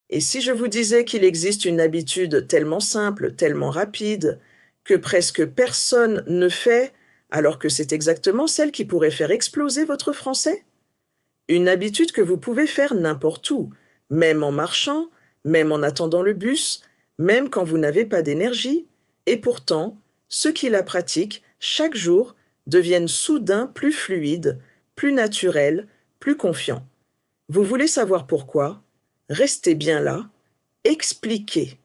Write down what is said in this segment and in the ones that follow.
Et si je vous disais qu'il existe une habitude tellement simple, tellement rapide, que presque personne ne fait, alors que c'est exactement celle qui pourrait faire exploser votre français? Une habitude que vous pouvez faire n'importe où, même en marchant, même en attendant le bus, même quand vous n'avez pas d'énergie, et pourtant, ceux qui la pratiquent chaque jour deviennent soudain plus fluides, plus naturels, plus confiants. Vous voulez savoir pourquoi? Restez bien là, expliquez.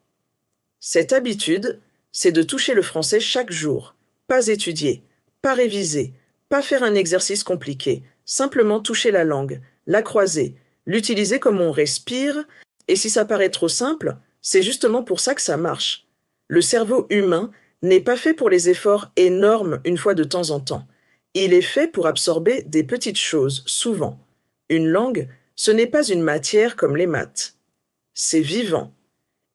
Cette habitude, c'est de toucher le français chaque jour, pas étudier, pas réviser, pas faire un exercice compliqué, simplement toucher la langue, la croiser, l'utiliser comme on respire, et si ça paraît trop simple, c'est justement pour ça que ça marche. Le cerveau humain n'est pas fait pour les efforts énormes une fois de temps en temps. Il est fait pour absorber des petites choses, souvent. Une langue, ce n'est pas une matière comme les maths. C'est vivant.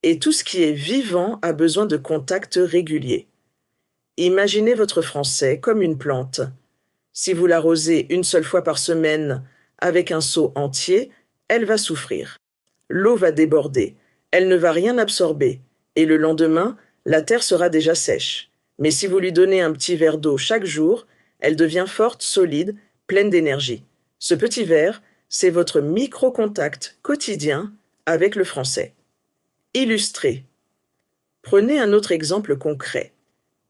Et tout ce qui est vivant a besoin de contacts réguliers. Imaginez votre français comme une plante. Si vous l'arrosez une seule fois par semaine avec un seau entier, elle va souffrir. L'eau va déborder, elle ne va rien absorber, et le lendemain, la terre sera déjà sèche. Mais si vous lui donnez un petit verre d'eau chaque jour, elle devient forte, solide, pleine d'énergie. Ce petit verre, c'est votre micro-contact quotidien avec le français. Illustré. Prenez un autre exemple concret.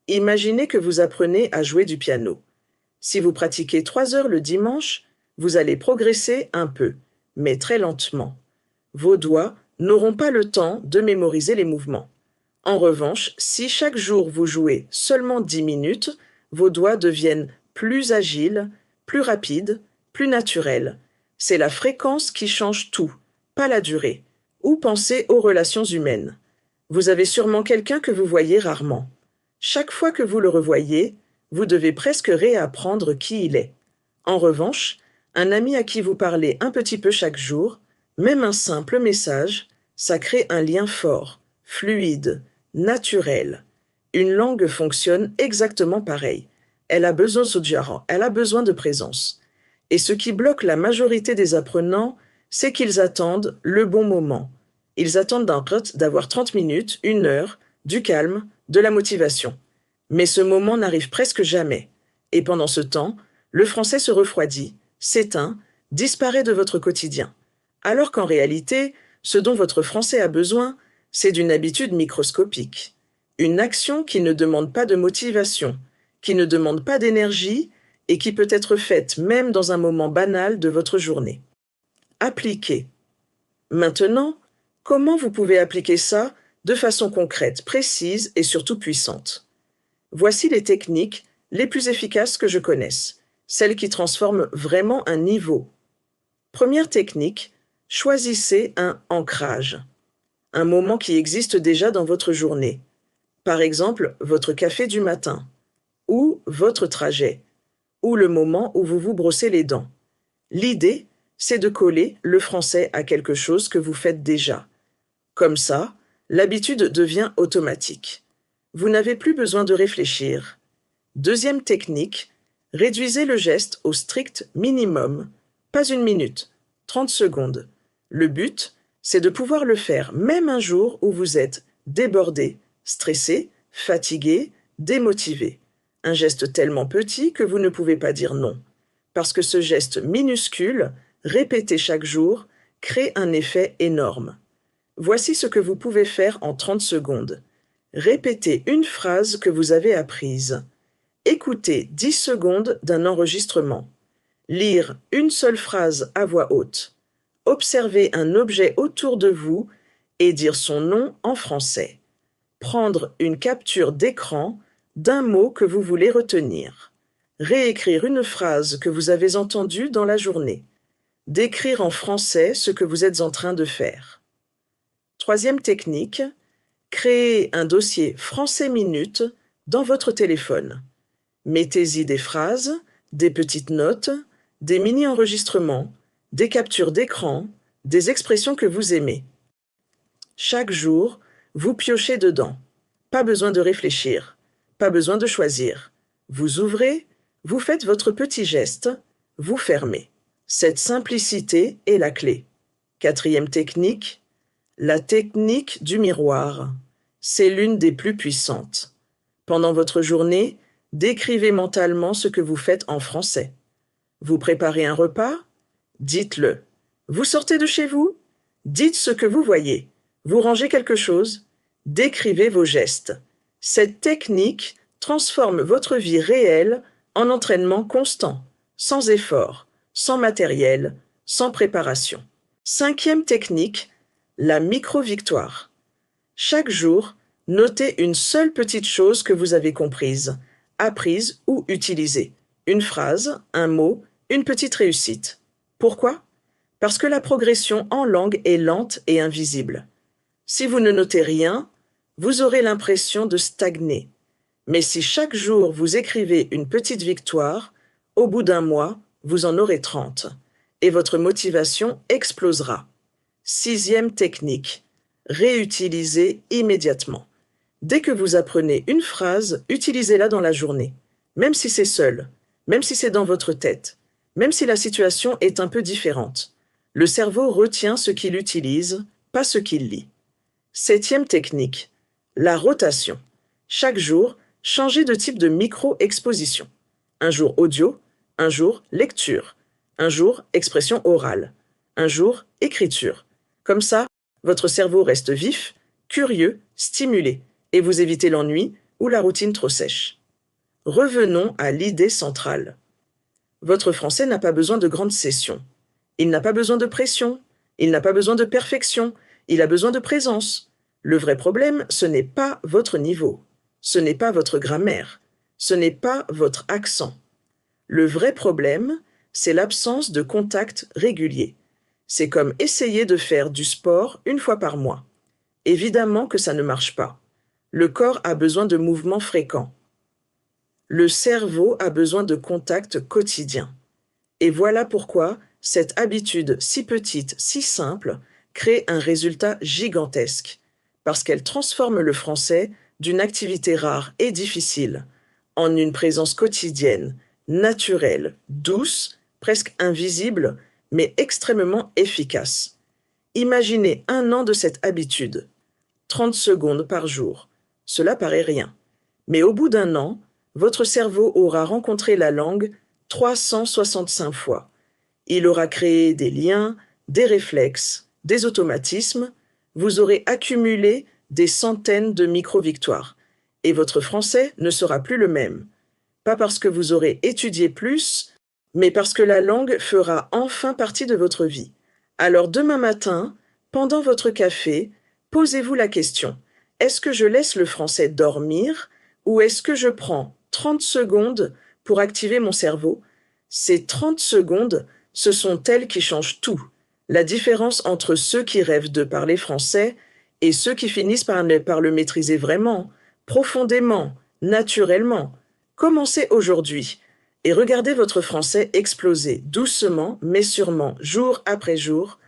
Imaginez que vous apprenez à jouer du piano. Si vous pratiquez 3 heures le dimanche, vous allez progresser un peu, mais très lentement. Vos doigts n'auront pas le temps de mémoriser les mouvements. En revanche, si chaque jour vous jouez seulement 10 minutes, vos doigts deviennent plus agiles, plus rapides, plus naturels. C'est la fréquence qui change tout, pas la durée. Ou pensez aux relations humaines. Vous avez sûrement quelqu'un que vous voyez rarement. Chaque fois que vous le revoyez, vous devez presque réapprendre qui il est. En revanche, un ami à qui vous parlez un petit peu chaque jour, même un simple message, ça crée un lien fort, fluide, naturel. Une langue fonctionne exactement pareil. Elle a besoin de présence. Et ce qui bloque la majorité des apprenants, c'est qu'ils attendent le bon moment. Ils attendent d'avoir 30 minutes, 1 heure, du calme, de la motivation. Mais ce moment n'arrive presque jamais. Et pendant ce temps, le français se refroidit, s'éteint, disparaît de votre quotidien. Alors qu'en réalité, ce dont votre français a besoin, c'est d'une habitude microscopique. Une action qui ne demande pas de motivation, qui ne demande pas d'énergie et qui peut être faite même dans un moment banal de votre journée. Appliquez. Maintenant, comment vous pouvez appliquer ça de façon concrète, précise et surtout puissante? Voici les techniques les plus efficaces que je connaisse, celles qui transforment vraiment un niveau. Première technique, choisissez un ancrage, un moment qui existe déjà dans votre journée. Par exemple, votre café du matin, ou votre trajet, ou le moment où vous vous brossez les dents. L'idée, c'est de coller le français à quelque chose que vous faites déjà. Comme ça, l'habitude devient automatique. Vous n'avez plus besoin de réfléchir. Deuxième technique, réduisez le geste au strict minimum, pas 1 minute, 30 secondes. Le but, c'est de pouvoir le faire même un jour où vous êtes débordé, stressé, fatigué, démotivé. Un geste tellement petit que vous ne pouvez pas dire non. Parce que ce geste minuscule, répété chaque jour, crée un effet énorme. Voici ce que vous pouvez faire en 30 secondes. Répétez une phrase que vous avez apprise. Écoutez 10 secondes d'un enregistrement. Lire une seule phrase à voix haute. Observer un objet autour de vous et dire son nom en français. Prendre une capture d'écran d'un mot que vous voulez retenir. Réécrire une phrase que vous avez entendue dans la journée. Décrire en français ce que vous êtes en train de faire. Troisième technique, créez un dossier Français Minute dans votre téléphone. Mettez-y des phrases, des petites notes, des mini-enregistrements, des captures d'écran, des expressions que vous aimez. Chaque jour, vous piochez dedans. Pas besoin de réfléchir, pas besoin de choisir. Vous ouvrez, vous faites votre petit geste, vous fermez. Cette simplicité est la clé. Quatrième technique, La technique du miroir, c'est l'une des plus puissantes. Pendant votre journée, décrivez mentalement ce que vous faites en français. Vous préparez un repas? Dites-le. Vous sortez de chez vous? Dites ce que vous voyez. Vous rangez quelque chose? Décrivez vos gestes. Cette technique transforme votre vie réelle en entraînement constant, sans effort, sans matériel, sans préparation. 5e technique, la micro-victoire. Chaque jour, notez une seule petite chose que vous avez comprise, apprise ou utilisée. Une phrase, un mot, une petite réussite. Pourquoi? Parce que la progression en langue est lente et invisible. Si vous ne notez rien, vous aurez l'impression de stagner. Mais si chaque jour vous écrivez une petite victoire, au bout d'un mois, vous en aurez 30 et votre motivation explosera. 6e technique, réutilisez immédiatement. Dès que vous apprenez une phrase, utilisez-la dans la journée, même si c'est seul, même si c'est dans votre tête, même si la situation est un peu différente. Le cerveau retient ce qu'il utilise, pas ce qu'il lit. 7e technique, la rotation. Chaque jour, changez de type de micro-exposition. Un jour audio, un jour lecture, un jour expression orale, un jour écriture. Comme ça, votre cerveau reste vif, curieux, stimulé, et vous évitez l'ennui ou la routine trop sèche. Revenons à l'idée centrale. Votre français n'a pas besoin de grandes sessions. Il n'a pas besoin de pression. Il n'a pas besoin de perfection. Il a besoin de présence. Le vrai problème, ce n'est pas votre niveau. Ce n'est pas votre grammaire. Ce n'est pas votre accent. Le vrai problème, c'est l'absence de contact régulier. C'est comme essayer de faire du sport une fois par mois. Évidemment que ça ne marche pas. Le corps a besoin de mouvements fréquents. Le cerveau a besoin de contact quotidien. Et voilà pourquoi cette habitude si petite, si simple, crée un résultat gigantesque, parce qu'elle transforme le français d'une activité rare et difficile en une présence quotidienne, naturelle, douce, presque invisible, mais extrêmement efficace. Imaginez 1 an de cette habitude. 30 secondes par jour. Cela paraît rien. Mais au bout d'1 an, votre cerveau aura rencontré la langue 365 fois. Il aura créé des liens, des réflexes, des automatismes. Vous aurez accumulé des centaines de micro-victoires. Et votre français ne sera plus le même. Pas parce que vous aurez étudié plus, mais parce que la langue fera enfin partie de votre vie. Alors demain matin, pendant votre café, posez-vous la question: est-ce que je laisse le français dormir ou est-ce que je prends 30 secondes pour activer mon cerveau? Ces 30 secondes, ce sont elles qui changent tout. La différence entre ceux qui rêvent de parler français et ceux qui finissent par le maîtriser vraiment, profondément, naturellement. Commencez aujourd'hui et regardez votre français exploser doucement mais sûrement, jour après jour,